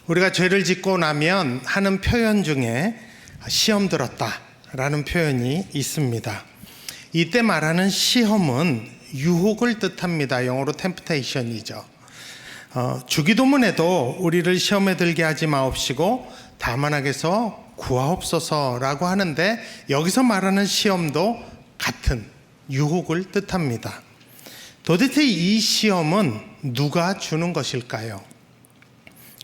우리가 죄를 짓고 나면 하는 표현 중에 시험 들었다라는 표현이 있습니다. 이때 말하는 시험은 유혹을 뜻합니다. 영어로 temptation이죠. 주기도문에도 우리를 시험에 들게 하지 마옵시고 다만 악에서 구하옵소서라고 하는데, 여기서 말하는 시험도 같은 유혹을 뜻합니다. 도대체 이 시험은 누가 주는 것일까요?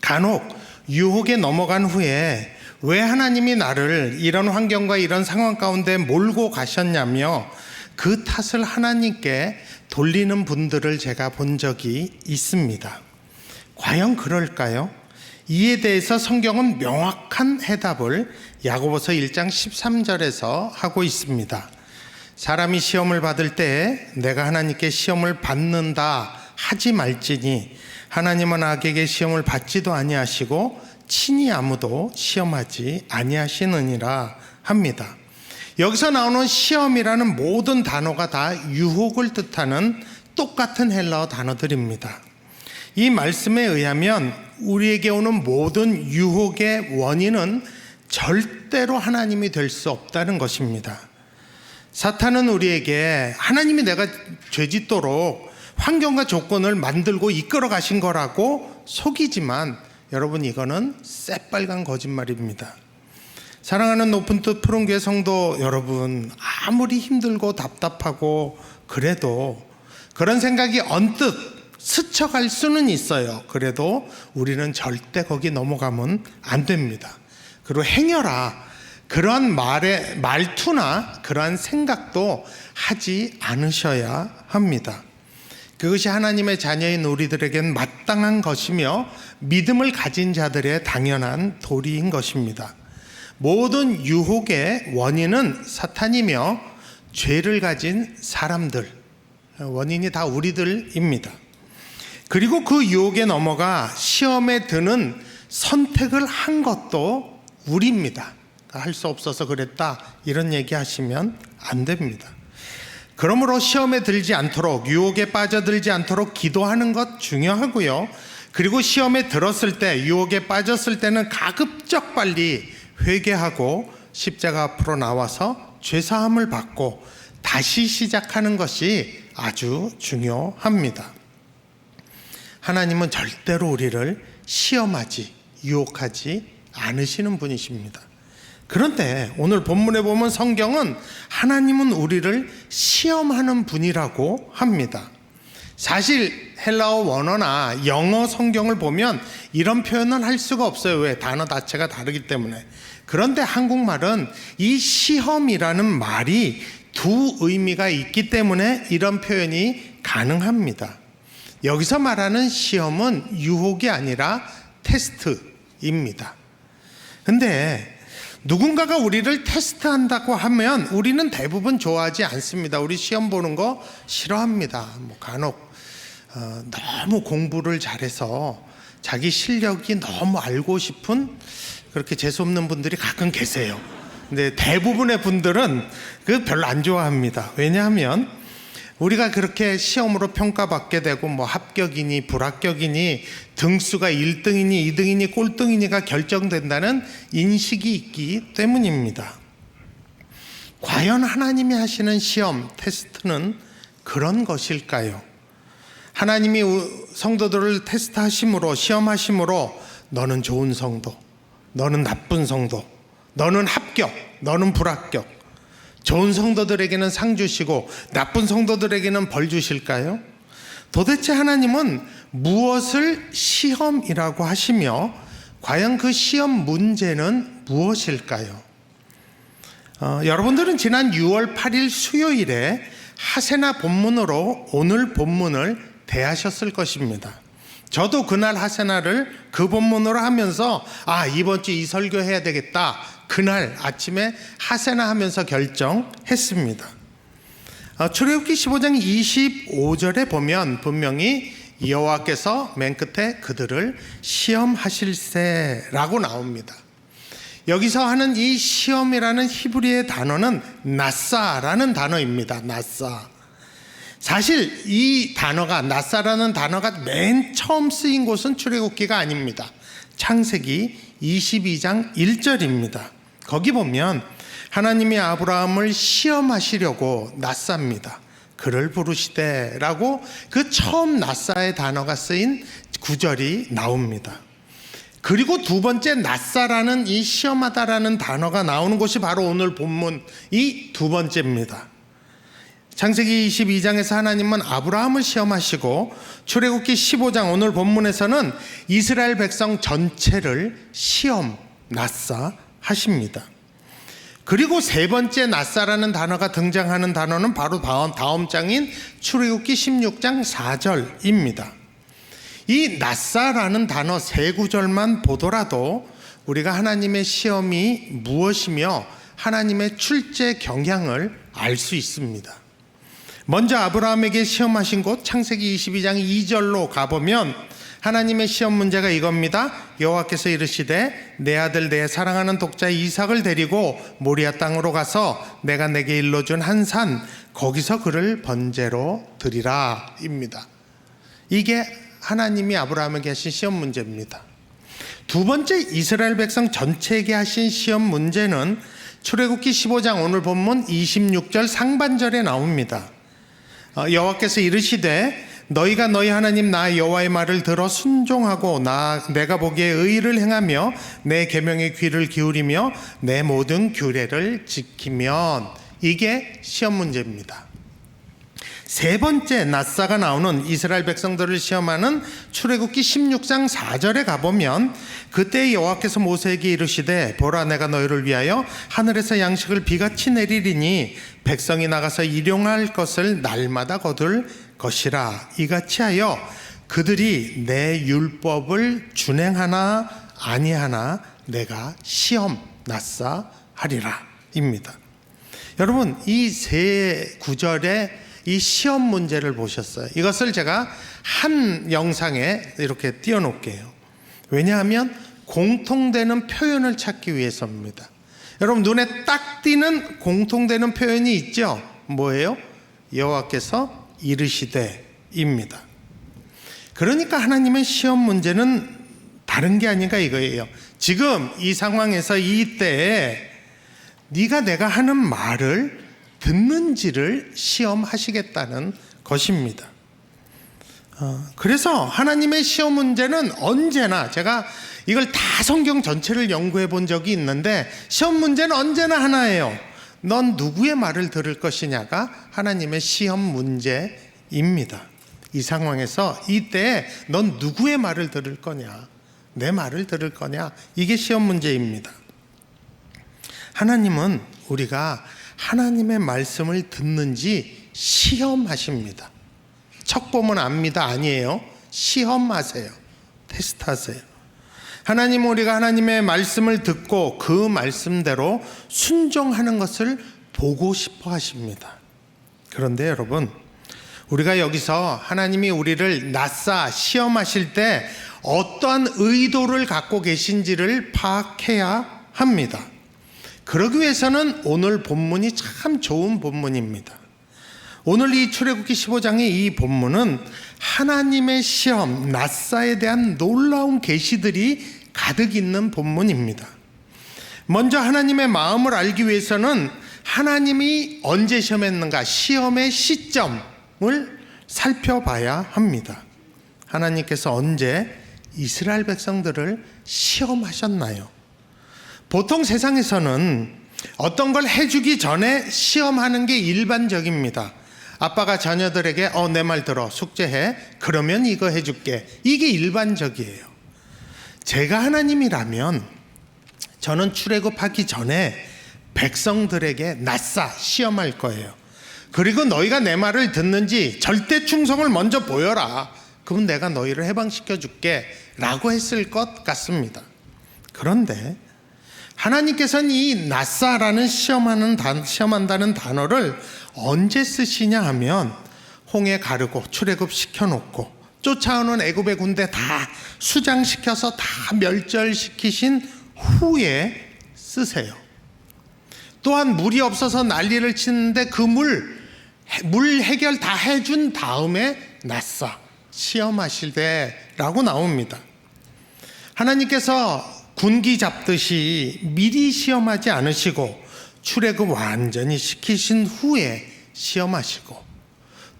간혹 유혹에 넘어간 후에 왜 하나님이 나를 이런 환경과 이런 상황 가운데 몰고 가셨냐며 그 탓을 하나님께 돌리는 분들을 제가 본 적이 있습니다. 과연 그럴까요? 이에 대해서 성경은 명확한 해답을 야고보서 1장 13절에서 하고 있습니다. 사람이 시험을 받을 때 내가 하나님께 시험을 받는다 하지 말지니 하나님은 악에게 시험을 받지도 아니하시고 친히 아무도 시험하지 아니하시느니라 합니다. 여기서 나오는 시험이라는 모든 단어가 다 유혹을 뜻하는 똑같은 헬라어 단어들입니다. 이 말씀에 의하면 우리에게 오는 모든 유혹의 원인은 절대로 하나님이 될 수 없다는 것입니다. 사탄은 우리에게 하나님이 내가 죄짓도록 환경과 조건을 만들고 이끌어 가신 거라고 속이지만, 여러분, 이거는 새빨간 거짓말입니다. 사랑하는 높은 뜻 푸른 교회 성도 여러분, 아무리 힘들고 답답하고 그래도 그런 생각이 언뜻 스쳐갈 수는 있어요. 그래도 우리는 절대 거기 넘어가면 안 됩니다. 그리고 행여라 그러한 말투나 그러한 생각도 하지 않으셔야 합니다. 그것이 하나님의 자녀인 우리들에겐 마땅한 것이며 믿음을 가진 자들의 당연한 도리인 것입니다. 모든 유혹의 원인은 사탄이며 죄를 가진 사람들, 원인이 다 우리들입니다. 그리고 그 유혹에 넘어가 시험에 드는 선택을 한 것도 우리입니다. 할 수 없어서 그랬다 이런 얘기 하시면 안 됩니다. 그러므로 시험에 들지 않도록, 유혹에 빠져들지 않도록 기도하는 것 중요하고요. 그리고 시험에 들었을 때, 유혹에 빠졌을 때는 가급적 빨리 회개하고 십자가 앞으로 나와서 죄사함을 받고 다시 시작하는 것이 아주 중요합니다. 하나님은 절대로 우리를 시험하지, 유혹하지 않으시는 분이십니다. 그런데 오늘 본문에 보면 성경은 하나님은 우리를 시험하는 분이라고 합니다. 사실 헬라어 원어나 영어 성경을 보면 이런 표현은 할 수가 없어요. 왜? 단어 자체가 다르기 때문에. 그런데 한국말은 이 시험이라는 말이 두 의미가 있기 때문에 이런 표현이 가능합니다. 여기서 말하는 시험은 유혹이 아니라 테스트입니다. 근데 누군가가 우리를 테스트한다고 하면 우리는 대부분 좋아하지 않습니다. 우리 시험 보는 거 싫어합니다. 간혹 너무 공부를 잘해서 자기 실력이 너무 알고 싶은 그렇게 재수없는 분들이 가끔 계세요. 근데 대부분의 분들은 그 별로 안 좋아합니다. 왜냐하면 우리가 그렇게 시험으로 평가받게 되고 합격이니 불합격이니 등수가 1등이니 2등이니 꼴등이니가 결정된다는 인식이 있기 때문입니다. 과연 하나님이 하시는 시험, 테스트는 그런 것일까요? 하나님이 성도들을 테스트하심으로, 시험하심으로 너는 좋은 성도, 너는 나쁜 성도, 너는 합격, 너는 불합격, 좋은 성도들에게는 상 주시고 나쁜 성도들에게는 벌 주실까요? 도대체 하나님은 무엇을 시험이라고 하시며 과연 그 시험 문제는 무엇일까요? 여러분들은 지난 6월 8일 수요일에 하세나 본문으로 오늘 본문을 대하셨을 것입니다. 저도 그날 하세나를 그 본문으로 하면서 이번 주 이 설교 해야 되겠다, 그날 아침에 하세나 하면서 결정했습니다. 출애굽기 15장 25절에 보면 분명히 여호와께서 맨 끝에 그들을 시험하실세라고 나옵니다. 여기서 하는 이 시험이라는 히브리의 단어는 나사라는 단어입니다. 나사. 사실 이 단어가, 나사라는 단어가 맨 처음 쓰인 곳은 출애굽기가 아닙니다. 창세기 22장 1절입니다. 거기 보면 하나님이 아브라함을 시험하시려고 낯쌉니다. 그를 부르시되 라고 그 처음 낯사의 단어가 쓰인 구절이 나옵니다. 그리고 두 번째 낯사라는 이 시험하다라는 단어가 나오는 곳이 바로 오늘 본문 이 두 번째입니다. 창세기 22장에서 하나님은 아브라함을 시험하시고 출애굽기 15장 오늘 본문에서는 이스라엘 백성 전체를 시험, 낯사 하십니다. 그리고 세 번째 낯사라는 단어가 등장하는 단어는 바로 다음 장인 출애굽기 16장 4절입니다. 이 낯사라는 단어 세 구절만 보더라도 우리가 하나님의 시험이 무엇이며 하나님의 출제 경향을 알 수 있습니다. 먼저 아브라함에게 시험하신 곳 창세기 22장 2절로 가보면 하나님의 시험 문제가 이겁니다. 여호와께서 이르시되 내 아들 내 사랑하는 독자 이삭을 데리고 모리아 땅으로 가서 내가 내게 일러준 한 산 거기서 그를 번제로 드리라 입니다. 이게 하나님이 아브라함에게 하신 시험 문제입니다. 두 번째 이스라엘 백성 전체에게 하신 시험 문제는 출애굽기 15장 오늘 본문 26절 상반절에 나옵니다. 여호와께서 이르시되 너희가 너희 하나님 나 여호와의 말을 들어 순종하고 내가 보기에 의를 행하며 내 계명의 귀를 기울이며 내 모든 규례를 지키면 이게 시험 문제입니다. 세 번째 낯사가 나오는 이스라엘 백성들을 시험하는 출애굽기 16장 4절에 가보면 그때 여호와께서 모세에게 이르시되 보라 내가 너희를 위하여 하늘에서 양식을 비같이 내리리니 백성이 나가서 일용할 것을 날마다 거둘 것이라 이같이 하여 그들이 내 율법을 준행하나 아니하나 내가 시험 낯사 하리라 입니다. 여러분 이 세 구절의 이 시험 문제를 보셨어요. 이것을 제가 한 영상에 이렇게 띄워놓을게요. 왜냐하면 공통되는 표현을 찾기 위해서입니다. 여러분 눈에 딱 띄는 공통되는 표현이 있죠. 뭐예요? 여호와께서 이르시되입니다. 그러니까 하나님의 시험 문제는 다른 게 아닌가 이거예요. 지금 이 상황에서 이때에 네가 내가 하는 말을 듣는지를 시험하시겠다는 것입니다. 그래서 하나님의 시험 문제는 언제나 제가 이걸 다 성경 전체를 연구해 본 적이 있는데 시험 문제는 언제나 하나예요. 넌 누구의 말을 들을 것이냐가 하나님의 시험 문제입니다. 이 상황에서 이때 넌 누구의 말을 들을 거냐, 내 말을 들을 거냐, 이게 시험 문제입니다. 하나님은 우리가 하나님의 말씀을 듣는지 시험하십니다. 척 보면 압니다 아니에요. 시험하세요. 테스트하세요. 하나님은 우리가 하나님의 말씀을 듣고 그 말씀대로 순종하는 것을 보고 싶어 하십니다. 그런데 여러분 우리가 여기서 하나님이 우리를 낯사 시험하실 때 어떠한 의도를 갖고 계신지를 파악해야 합니다. 그러기 위해서는 오늘 본문이 참 좋은 본문입니다. 오늘 이 출애굽기 15장의 이 본문은 하나님의 시험, 낯사에 대한 놀라운 계시들이 가득 있는 본문입니다. 먼저 하나님의 마음을 알기 위해서는 하나님이 언제 시험했는가, 시험의 시점을 살펴봐야 합니다. 하나님께서 언제 이스라엘 백성들을 시험하셨나요? 보통 세상에서는 어떤 걸 해주기 전에 시험하는 게 일반적입니다. 아빠가 자녀들에게 내 말 들어 숙제해 그러면 이거 해줄게, 이게 일반적이에요. 제가 하나님이라면 저는 출애굽하기 전에 백성들에게 낯사 시험할 거예요. 그리고 너희가 내 말을 듣는지 절대 충성을 먼저 보여라. 그럼 내가 너희를 해방시켜 줄게 라고 했을 것 같습니다. 그런데 하나님께서는 이 낯사라는 시험한다는 단어를 언제 쓰시냐 하면 홍해 가르고 출애굽 시켜놓고 쫓아오는 애굽의 군대 다 수장시켜서 다 멸절시키신 후에 쓰세요. 또한 물이 없어서 난리를 치는데 그 물 해결 다 해준 다음에 낯사 시험하실 때라고 나옵니다. 하나님께서 군기 잡듯이 미리 시험하지 않으시고 출애굽 완전히 시키신 후에 시험하시고,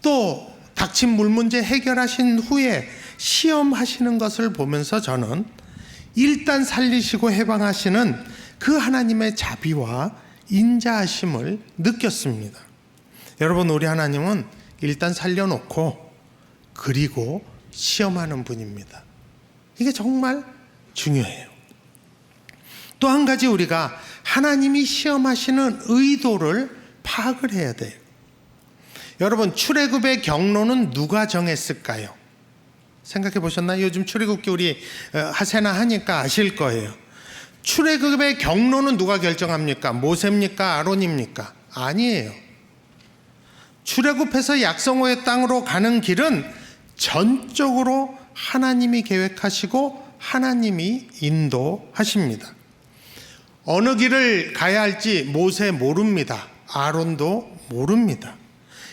또 닥친 물 문제 해결하신 후에 시험하시는 것을 보면서 저는 일단 살리시고 해방하시는 그 하나님의 자비와 인자하심을 느꼈습니다. 여러분, 우리 하나님은 일단 살려놓고 그리고 시험하는 분입니다. 이게 정말 중요해요. 또 한 가지, 우리가 하나님이 시험하시는 의도를 파악을 해야 돼요. 여러분, 출애굽의 경로는 누가 정했을까요? 생각해 보셨나요? 요즘 출애굽기 우리 하세나 하니까 아실 거예요. 출애굽의 경로는 누가 결정합니까? 모세입니까? 아론입니까? 아니에요. 출애굽해서 약성호의 땅으로 가는 길은 전적으로 하나님이 계획하시고 하나님이 인도하십니다. 어느 길을 가야 할지 모세 모릅니다. 아론도 모릅니다.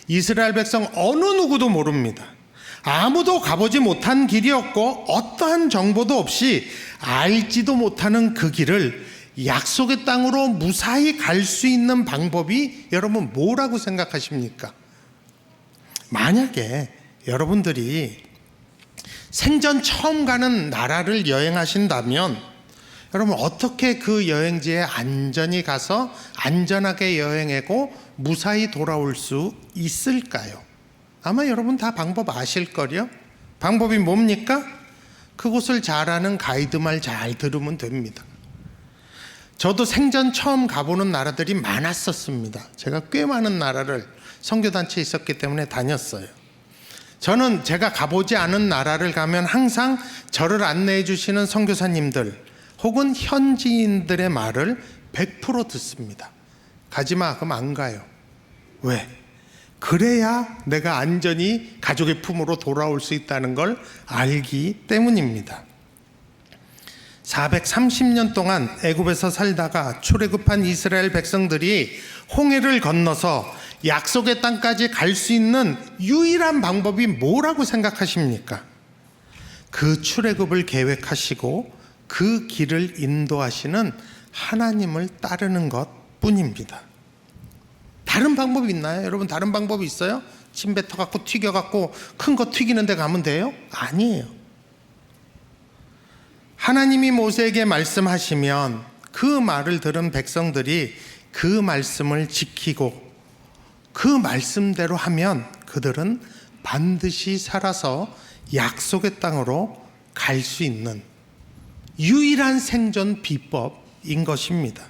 이스라엘 백성 어느 누구도 모릅니다. 아무도 가보지 못한 길이었고 어떠한 정보도 없이 알지도 못하는 그 길을 약속의 땅으로 무사히 갈 수 있는 방법이 여러분 뭐라고 생각하십니까? 만약에 여러분들이 생전 처음 가는 나라를 여행하신다면 여러분 어떻게 그 여행지에 안전히 가서 안전하게 여행하고 무사히 돌아올 수 있을까요? 아마 여러분 다 방법 아실걸요? 방법이 뭡니까? 그곳을 잘 아는 가이드 말 잘 들으면 됩니다. 저도 생전 처음 가보는 나라들이 많았었습니다. 제가 꽤 많은 나라를 선교단체에 있었기 때문에 다녔어요. 저는 제가 가보지 않은 나라를 가면 항상 저를 안내해 주시는 선교사님들 혹은 현지인들의 말을 100% 듣습니다. 가지마, 그럼 안 가요. 왜? 그래야 내가 안전히 가족의 품으로 돌아올 수 있다는 걸 알기 때문입니다. 430년 동안 애굽에서 살다가 출애굽한 이스라엘 백성들이 홍해를 건너서 약속의 땅까지 갈 수 있는 유일한 방법이 뭐라고 생각하십니까? 그 출애굽을 계획하시고 그 길을 인도하시는 하나님을 따르는 것뿐입니다. 다른 방법이 있나요? 여러분, 다른 방법이 있어요? 침 뱉어갖고 튀겨갖고 큰 거 튀기는 데 가면 돼요? 아니에요. 하나님이 모세에게 말씀하시면 그 말을 들은 백성들이 그 말씀을 지키고 그 말씀대로 하면 그들은 반드시 살아서 약속의 땅으로 갈 수 있는 유일한 생존 비법인 것입니다.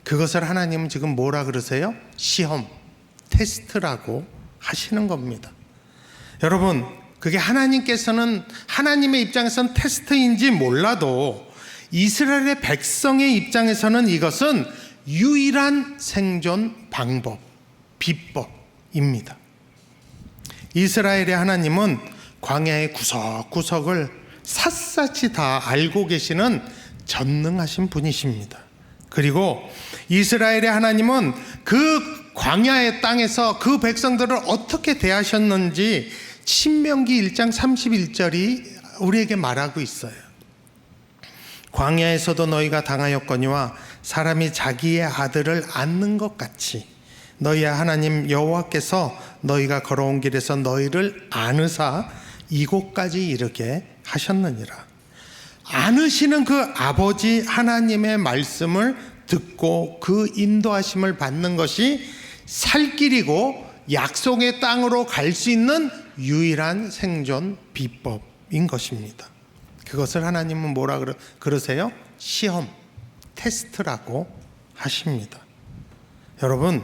그것을 하나님은 지금 뭐라 그러세요? 시험, 테스트라고 하시는 겁니다. 여러분, 그게 하나님께서는 하나님의 입장에서는 테스트인지 몰라도 이스라엘의 백성의 입장에서는 이것은 유일한 생존 방법, 비법입니다. 이스라엘의 하나님은 광야의 구석구석을 샅샅이 다 알고 계시는 전능하신 분이십니다. 그리고 이스라엘의 하나님은 그 광야의 땅에서 그 백성들을 어떻게 대하셨는지 신명기 1장 31절이 우리에게 말하고 있어요. 광야에서도 너희가 당하였거니와 사람이 자기의 아들을 안는 것 같이 너희의 하나님 여호와께서 너희가 걸어온 길에서 너희를 안으사 이곳까지 이르게 하셨느니라. 안으시는 그 아버지 하나님의 말씀을 듣고 그 인도하심을 받는 것이 살 길이고 약속의 땅으로 갈 수 있는 유일한 생존 비법인 것입니다. 그것을 하나님은 뭐라 그러세요? 시험, 테스트라고 하십니다. 여러분,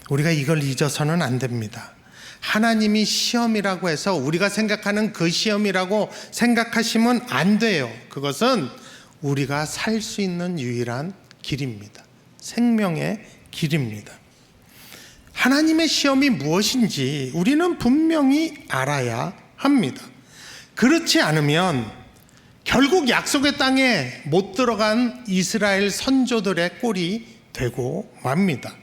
우리가 이걸 잊어서는 안 됩니다. 하나님이 시험이라고 해서 우리가 생각하는 그 시험이라고 생각하시면 안 돼요. 그것은 우리가 살 수 있는 유일한 길입니다. 생명의 길입니다. 하나님의 시험이 무엇인지 우리는 분명히 알아야 합니다. 그렇지 않으면 결국 약속의 땅에 못 들어간 이스라엘 선조들의 꼴이 되고 맙니다.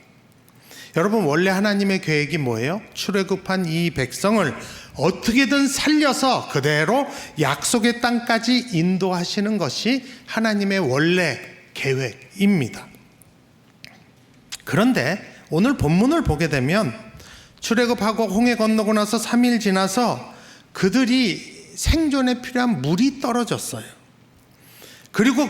여러분, 원래 하나님의 계획이 뭐예요? 출애굽한 이 백성을 어떻게든 살려서 그대로 약속의 땅까지 인도하시는 것이 하나님의 원래 계획입니다. 그런데 오늘 본문을 보게 되면 출애굽하고 홍해 건너고 나서 3일 지나서 그들이 생존에 필요한 물이 떨어졌어요. 그리고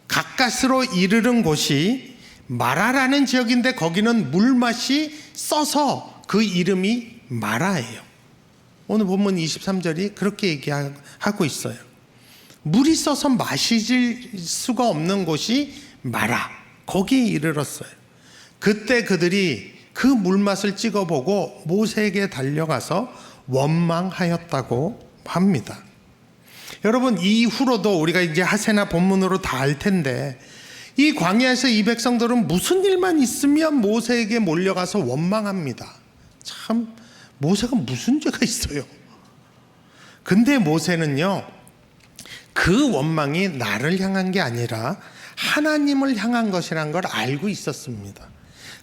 가까스로 이르는 곳이 마라라는 지역인데 거기는 물맛이 써서 그 이름이 마라예요. 오늘 본문 23절이 그렇게 얘기하고 있어요. 물이 써서 마실 수가 없는 곳이 마라, 거기에 이르렀어요. 그때 그들이 그 물맛을 찍어보고 모세에게 달려가서 원망하였다고 합니다. 여러분, 이후로도 우리가 이제 하세나 본문으로 다 알 텐데 이 광야에서 이 백성들은 무슨 일만 있으면 모세에게 몰려가서 원망합니다. 참, 모세가 무슨 죄가 있어요? 근데 모세는요, 그 원망이 나를 향한 게 아니라 하나님을 향한 것이란 걸 알고 있었습니다.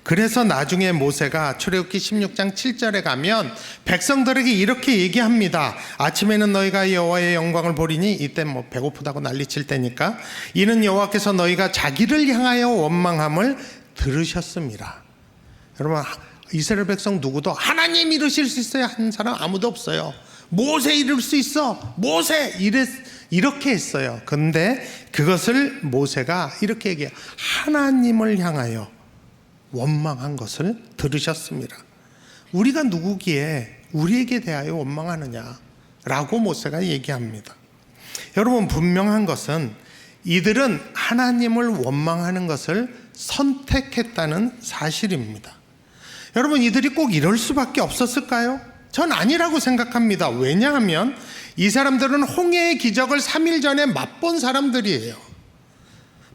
그래서 나중에 모세가 출애굽기 16장 7절에 가면 백성들에게 이렇게 얘기합니다. 아침에는 너희가 여호와의 영광을 보리니, 이때 배고프다고 난리칠 때니까, 이는 여호와께서 너희가 자기를 향하여 원망함을 들으셨습니다. 여러분, 이스라엘 백성 누구도 하나님 이루실 수 있어요 한 사람 아무도 없어요. 모세 이룰 수 있어, 모세 이렇게 했어요. 근데 그것을 모세가 이렇게 얘기해요. 하나님을 향하여 원망한 것을 들으셨습니다. 우리가 누구기에 우리에게 대하여 원망하느냐 라고 모세가 얘기합니다. 여러분, 분명한 것은 이들은 하나님을 원망하는 것을 선택했다는 사실입니다. 여러분, 이들이 꼭 이럴 수밖에 없었을까요? 전 아니라고 생각합니다. 왜냐하면 이 사람들은 홍해의 기적을 3일 전에 맛본 사람들이에요.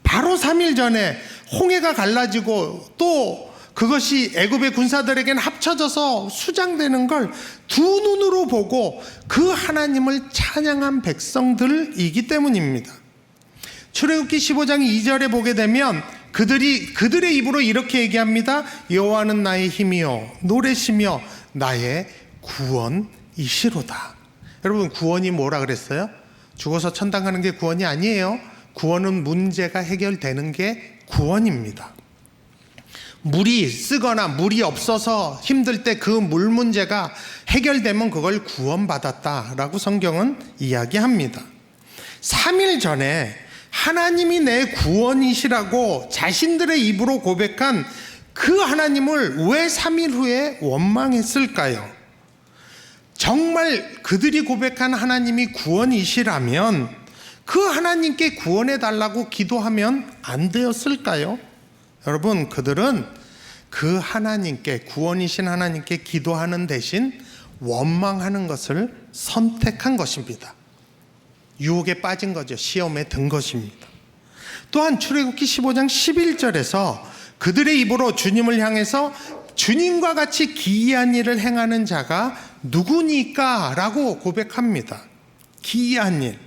바로 3일 전에 홍해가 갈라지고 또 그것이 애굽의 군사들에게는 합쳐져서 수장되는 걸 두 눈으로 보고 그 하나님을 찬양한 백성들이기 때문입니다. 출애굽기 15장 2절에 보게 되면 그들의 입으로 이렇게 얘기합니다. 여호와는 나의 힘이요 노래시며 나의 구원이시로다. 여러분, 구원이 뭐라 그랬어요? 죽어서 천당 가는 게 구원이 아니에요. 구원은 문제가 해결되는 게 구원입니다. 물이 쓰거나 물이 없어서 힘들 때 그 물 문제가 해결되면 그걸 구원받았다라고 성경은 이야기합니다. 3일 전에 하나님이 내 구원이시라고 자신들의 입으로 고백한 그 하나님을 왜 3일 후에 원망했을까요? 정말 그들이 고백한 하나님이 구원이시라면 그 하나님께 구원해 달라고 기도하면 안 되었을까요? 여러분, 그들은 그 하나님께, 구원이신 하나님께 기도하는 대신 원망하는 것을 선택한 것입니다. 유혹에 빠진 거죠. 시험에 든 것입니다. 또한 출애굽기 15장 11절에서 그들의 입으로 주님을 향해서 주님과 같이 기이한 일을 행하는 자가 누구니까? 라고 고백합니다. 기이한 일.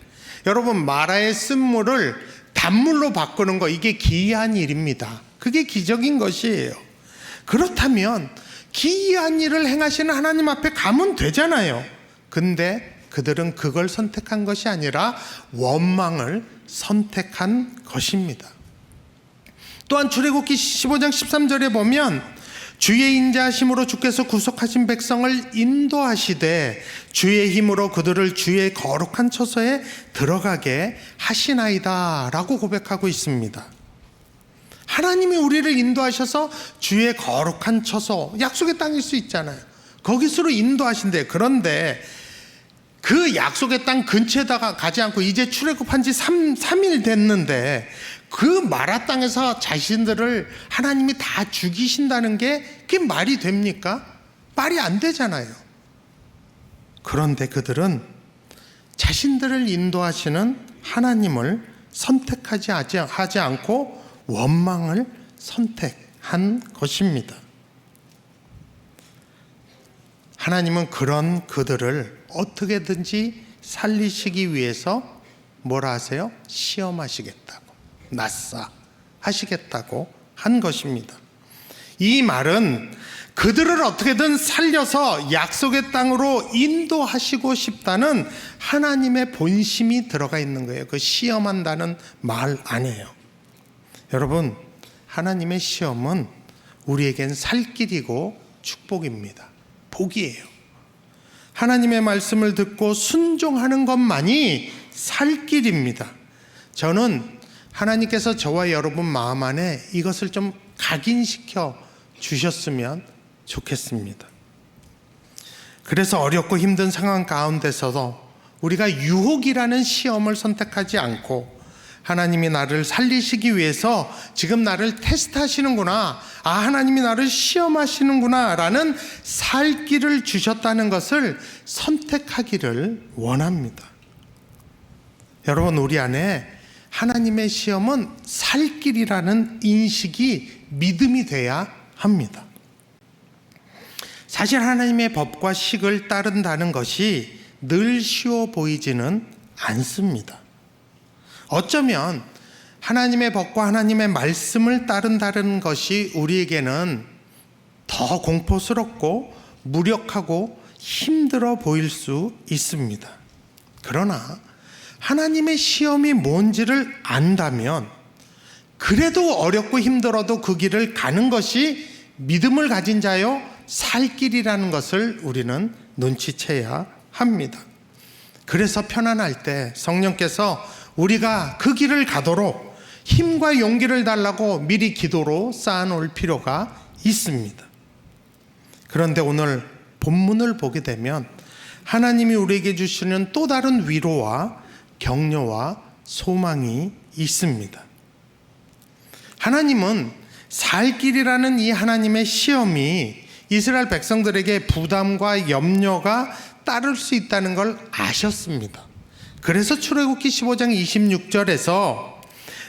여러분, 마라의 쓴물을 단물로 바꾸는 거, 이게 기이한 일입니다. 그게 기적인 것이에요. 그렇다면 기이한 일을 행하시는 하나님 앞에 가면 되잖아요. 근데 그들은 그걸 선택한 것이 아니라 원망을 선택한 것입니다. 또한 출애굽기 15장 13절에 보면 주의 인자하심으로 주께서 구속하신 백성을 인도하시되 주의 힘으로 그들을 주의 거룩한 처소에 들어가게 하시나이다 라고 고백하고 있습니다. 하나님이 우리를 인도하셔서 주의 거룩한 처소, 약속의 땅일 수 있잖아요. 거기서로 인도하신대. 그런데 그 약속의 땅 근처에다가 가지 않고 이제 출애굽한 지 3일 됐는데 그 마라 땅에서 자신들을 하나님이 다 죽이신다는 게 그게 말이 됩니까? 말이 안 되잖아요. 그런데 그들은 자신들을 인도하시는 하나님을 선택하지 않고 원망을 선택한 것입니다. 하나님은 그런 그들을 어떻게든지 살리시기 위해서 뭐라 하세요? 시험하시겠다고, 낯사 하시겠다고 한 것입니다. 이 말은 그들을 어떻게든 살려서 약속의 땅으로 인도하시고 싶다는 하나님의 본심이 들어가 있는 거예요. 그 시험한다는 말 아니에요. 여러분, 하나님의 시험은 우리에겐 살 길이고 축복입니다. 복이에요. 하나님의 말씀을 듣고 순종하는 것만이 살 길입니다. 저는 하나님께서 저와 여러분 마음 안에 이것을 좀 각인시켜 주셨으면 좋겠습니다. 그래서 어렵고 힘든 상황 가운데서도 우리가 유혹이라는 시험을 선택하지 않고 하나님이 나를 살리시기 위해서 지금 나를 테스트하시는구나, 하나님이 나를 시험하시는구나 라는 살 길을 주셨다는 것을 선택하기를 원합니다. 여러분, 우리 안에 하나님의 시험은 살 길이라는 인식이 믿음이 돼야 합니다. 사실 하나님의 법과 식을 따른다는 것이 늘 쉬워 보이지는 않습니다. 어쩌면 하나님의 법과 하나님의 말씀을 따른다는 것이 우리에게는 더 공포스럽고 무력하고 힘들어 보일 수 있습니다. 그러나 하나님의 시험이 뭔지를 안다면 그래도 어렵고 힘들어도 그 길을 가는 것이 믿음을 가진 자요 살 길이라는 것을 우리는 눈치채야 합니다. 그래서 편안할 때 성령께서 우리가 그 길을 가도록 힘과 용기를 달라고 미리 기도로 쌓아놓을 필요가 있습니다. 그런데 오늘 본문을 보게 되면 하나님이 우리에게 주시는 또 다른 위로와 격려와 소망이 있습니다. 하나님은 살 길이라는 이 하나님의 시험이 이스라엘 백성들에게 부담과 염려가 따를 수 있다는 걸 아셨습니다. 그래서 출애굽기 15장 26절에서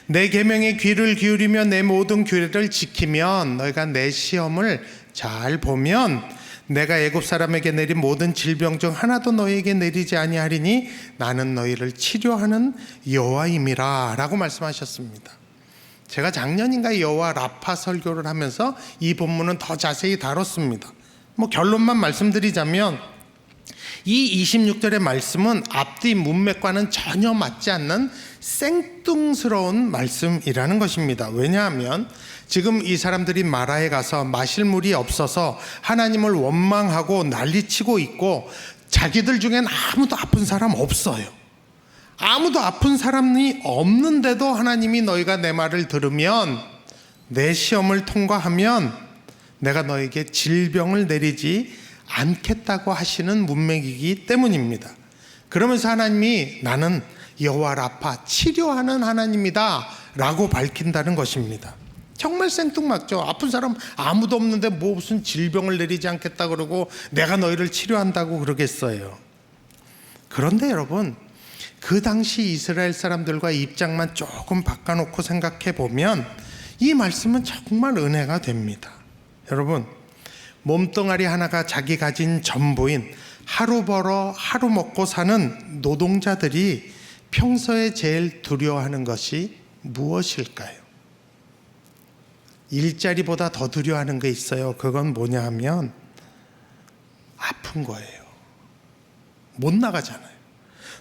내 계명에 귀를 기울이며 내 모든 규례를 지키면 너희가 내 시험을 잘 보면 내가 애굽 사람에게 내린 모든 질병 중 하나도 너희에게 내리지 아니하리니 나는 너희를 치료하는 여호와임이라 라고 말씀하셨습니다. 제가 작년인가 여호와 라파 설교를 하면서 이 본문은 더 자세히 다뤘습니다. 결론만 말씀드리자면 이 26절의 말씀은 앞뒤 문맥과는 전혀 맞지 않는 생뚱스러운 말씀이라는 것입니다. 왜냐하면 지금 이 사람들이 마라에 가서 마실 물이 없어서 하나님을 원망하고 난리치고 있고 자기들 중엔 아무도 아픈 사람 없어요. 아무도 아픈 사람이 없는데도 하나님이 너희가 내 말을 들으면 내 시험을 통과하면 내가 너에게 질병을 내리지 않겠다고 하시는 문맥이기 때문입니다. 그러면서 하나님이 나는 여호와 라파 치료하는 하나님이다 라고 밝힌다는 것입니다. 정말 생뚱맞죠. 아픈 사람 아무도 없는데 무슨 질병을 내리지 않겠다 그러고 내가 너희를 치료한다고 그러겠어요. 그런데 여러분, 그 당시 이스라엘 사람들과 입장만 조금 바꿔놓고 생각해 보면 이 말씀은 정말 은혜가 됩니다. 여러분, 몸뚱아리 하나가 자기 가진 전부인 하루 벌어 하루 먹고 사는 노동자들이 평소에 제일 두려워하는 것이 무엇일까요? 일자리보다 더 두려워하는 게 있어요. 그건 뭐냐 하면 아픈 거예요. 못 나가잖아요.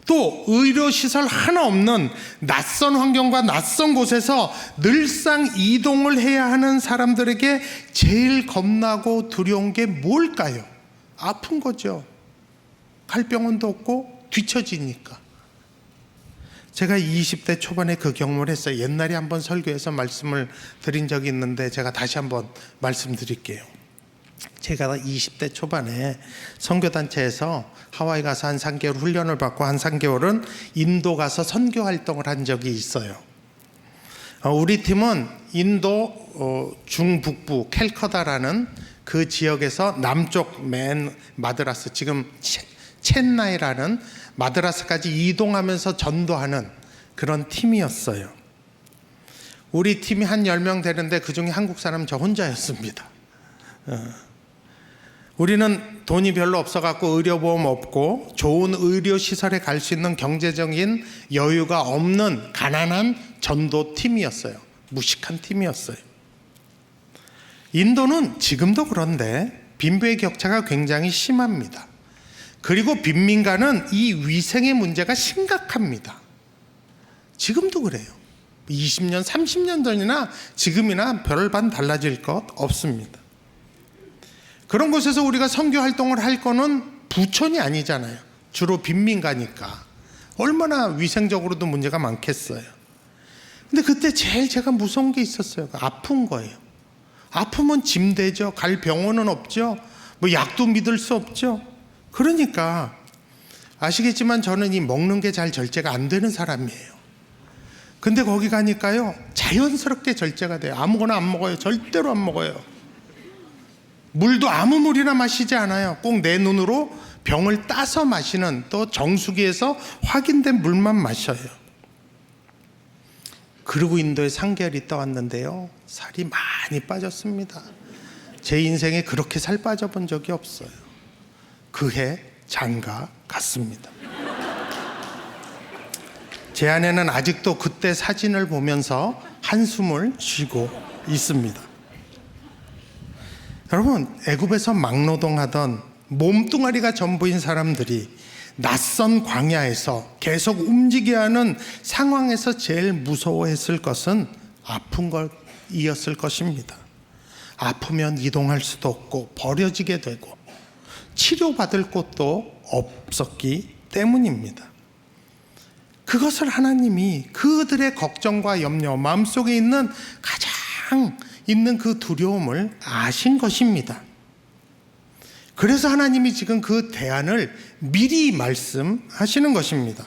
또 의료시설 하나 없는 낯선 환경과 낯선 곳에서 늘상 이동을 해야 하는 사람들에게 제일 겁나고 두려운 게 뭘까요? 아픈 거죠. 갈 병원도 없고 뒤처지니까. 제가 20대 초반에 그 경험을 했어요. 옛날에 한번 설교에서 말씀을 드린 적이 있는데 제가 다시 한번 말씀드릴게요. 제가 20대 초반에 선교단체에서 하와이 가서 한 3개월 훈련을 받고 한 3개월은 인도 가서 선교 활동을 한 적이 있어요. 우리 팀은 인도 중북부 캘커다라는 그 지역에서 남쪽 맨 마드라스, 지금 첸나이라는 마드라스까지 이동하면서 전도하는 그런 팀이었어요. 우리 팀이 한 10명 되는데 그중에 한국 사람 저 혼자였습니다. 우리는 돈이 별로 없어갖고 의료보험 없고 좋은 의료시설에 갈 수 있는 경제적인 여유가 없는 가난한 전도팀이었어요. 무식한 팀이었어요. 인도는 지금도 그런데 빈부의 격차가 굉장히 심합니다. 그리고 빈민가는 이 위생의 문제가 심각합니다. 지금도 그래요. 20년, 30년 전이나 지금이나 별반 달라질 것 없습니다. 그런 곳에서 우리가 선교 활동을 할 거는 부촌이 아니잖아요. 주로 빈민가니까. 얼마나 위생적으로도 문제가 많겠어요. 근데 그때 제일 제가 무서운 게 있었어요. 아픈 거예요. 아프면 짐되죠. 갈 병원은 없죠. 뭐 약도 믿을 수 없죠. 그러니까 아시겠지만 저는 이 먹는 게 잘 절제가 안 되는 사람이에요. 근데 거기 가니까요, 자연스럽게 절제가 돼요. 아무거나 안 먹어요. 절대로 안 먹어요. 물도 아무 물이나 마시지 않아요. 꼭 내 눈으로 병을 따서 마시는, 또 정수기에서 확인된 물만 마셔요. 그리고 인도에 3개월 있다 왔는데요, 살이 많이 빠졌습니다. 제 인생에 그렇게 살 빠져본 적이 없어요. 그해 장가 갔습니다. 제 아내는 아직도 그때 사진을 보면서 한숨을 쉬고 있습니다. 여러분, 애굽에서 막노동하던 몸뚱아리가 전부인 사람들이 낯선 광야에서 계속 움직여야 하는 상황에서 제일 무서워했을 것은 아픈 것이었을 것입니다. 아프면 이동할 수도 없고 버려지게 되고 치료받을 곳도 없었기 때문입니다. 그것을 하나님이 그들의 걱정과 염려, 마음속에 있는 가장 있는 그 두려움을 아신 것입니다. 그래서 하나님이 지금 그 대안을 미리 말씀하시는 것입니다.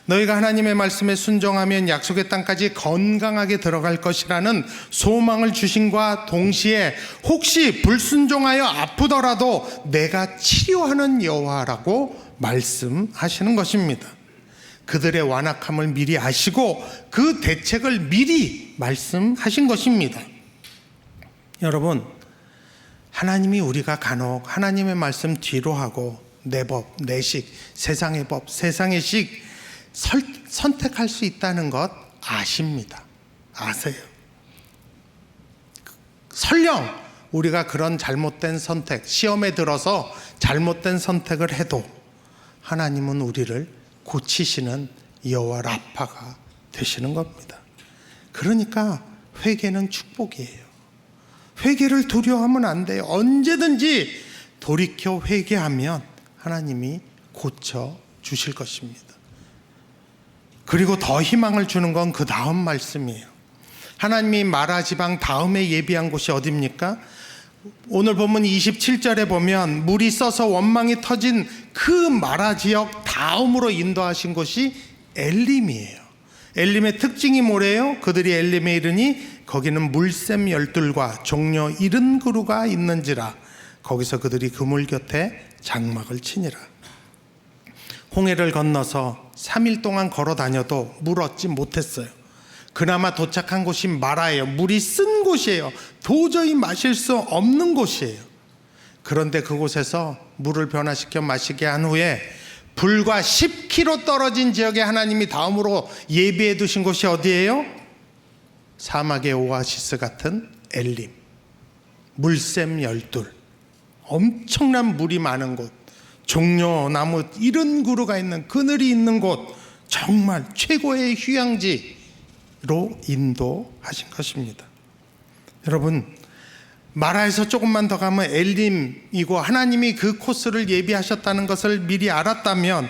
너희가 하나님의 말씀에 순종하면 약속의 땅까지 건강하게 들어갈 것이라는 소망을 주신과 동시에 혹시 불순종하여 아프더라도 내가 치료하는 여호와라고 말씀하시는 것입니다. 그들의 완악함을 미리 아시고 그 대책을 미리 말씀하신 것입니다. 여러분, 하나님이 우리가 간혹 하나님의 말씀 뒤로 하고 내 법, 내 식, 세상의 법, 세상의 식 선택할 수 있다는 것 아십니다. 아세요. 설령 우리가 그런 잘못된 선택, 시험에 들어서 잘못된 선택을 해도 하나님은 우리를 고치시는 여호와 라파가 되시는 겁니다. 그러니까 회개는 축복이에요. 회개를 두려워하면 안 돼요. 언제든지 돌이켜 회개하면 하나님이 고쳐 주실 것입니다. 그리고 더 희망을 주는 건 그 다음 말씀이에요. 하나님이 마라 지방 다음에 예비한 곳이 어디입니까? 오늘 본문 27절에 보면 물이 써서 원망이 터진 그 마라 지역 다음으로 인도하신 곳이 엘림이에요. 엘림의 특징이 뭐래요? 그들이 엘림에 이르니 거기는 물샘 열둘과 종려 70그루가 있는지라. 거기서 그들이 그 물 곁에 장막을 치니라. 홍해를 건너서 3일 동안 걸어 다녀도 물 얻지 못했어요. 그나마 도착한 곳이 마라예요. 물이 쓴 곳이에요. 도저히 마실 수 없는 곳이에요. 그런데 그곳에서 물을 변화시켜 마시게 한 후에 불과 10km 떨어진 지역에 하나님이 다음으로 예비해 두신 곳이 어디예요? 사막의 오아시스 같은 엘림. 물샘 열둘, 엄청난 물이 많은 곳, 종려 나무 70그루가 있는 그늘이 있는 곳, 정말 최고의 휴양지로 인도하신 것입니다. 여러분, 마라에서 조금만 더 가면 엘림이고 하나님이 그 코스를 예비하셨다는 것을 미리 알았다면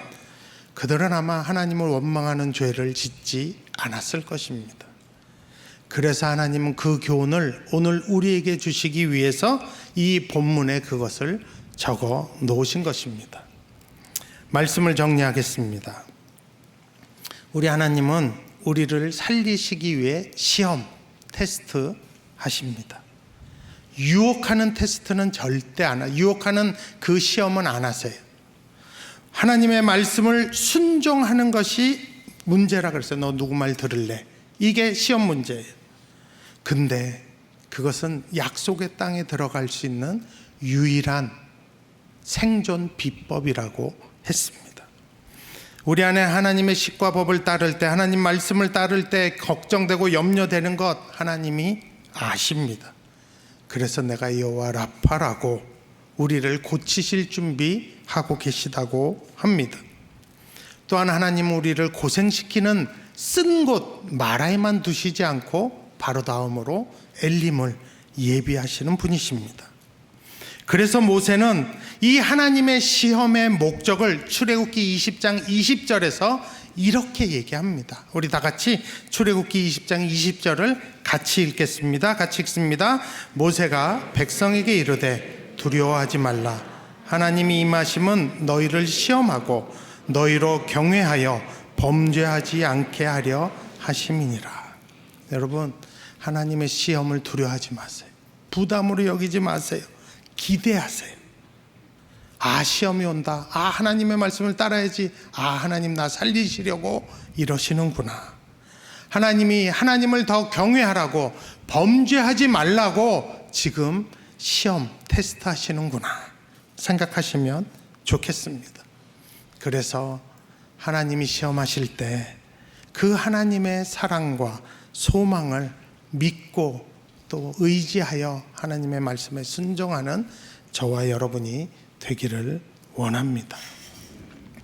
그들은 아마 하나님을 원망하는 죄를 짓지 않았을 것입니다. 그래서 하나님은 그 교훈을 오늘 우리에게 주시기 위해서 이 본문에 그것을 적어 놓으신 것입니다. 말씀을 정리하겠습니다. 우리 하나님은 우리를 살리시기 위해 시험, 테스트 하십니다. 유혹하는 테스트는 절대 안 하세요. 유혹하는 그 시험은 안 하세요. 하나님의 말씀을 순종하는 것이 문제라 그랬어요. 너 누구 말 들을래? 이게 시험 문제예요. 근데 그것은 약속의 땅에 들어갈 수 있는 유일한 생존 비법이라고 했습니다. 우리 안에 하나님의 식과 법을 따를 때, 하나님 말씀을 따를 때 걱정되고 염려되는 것 하나님이 아십니다. 그래서 내가 여호와 라파라고 우리를 고치실 준비하고 계시다고 합니다. 또한 하나님은 우리를 고생시키는 쓴 곳 마라에만 두시지 않고 바로 다음으로 엘림을 예비하시는 분이십니다. 그래서 모세는 이 하나님의 시험의 목적을 출애굽기 20장 20절에서 이렇게 얘기합니다. 우리 다 같이 출애굽기 20장 20절을 같이 읽겠습니다. 같이 읽습니다. 모세가 백성에게 이르되 두려워하지 말라. 하나님이 임하심은 너희를 시험하고 너희로 경외하여 범죄하지 않게 하려 하심이니라. 여러분, 하나님의 시험을 두려워하지 마세요. 부담으로 여기지 마세요. 기대하세요. 아, 시험이 온다. 아, 하나님의 말씀을 따라야지. 아, 하나님 나 살리시려고 이러시는구나. 하나님이 하나님을 더 경외하라고, 범죄하지 말라고 지금 시험 테스트 하시는구나 생각하시면 좋겠습니다. 그래서 하나님이 시험하실 때 그 하나님의 사랑과 소망을 믿고 또 의지하여 하나님의 말씀에 순종하는 저와 여러분이 되기를 원합니다.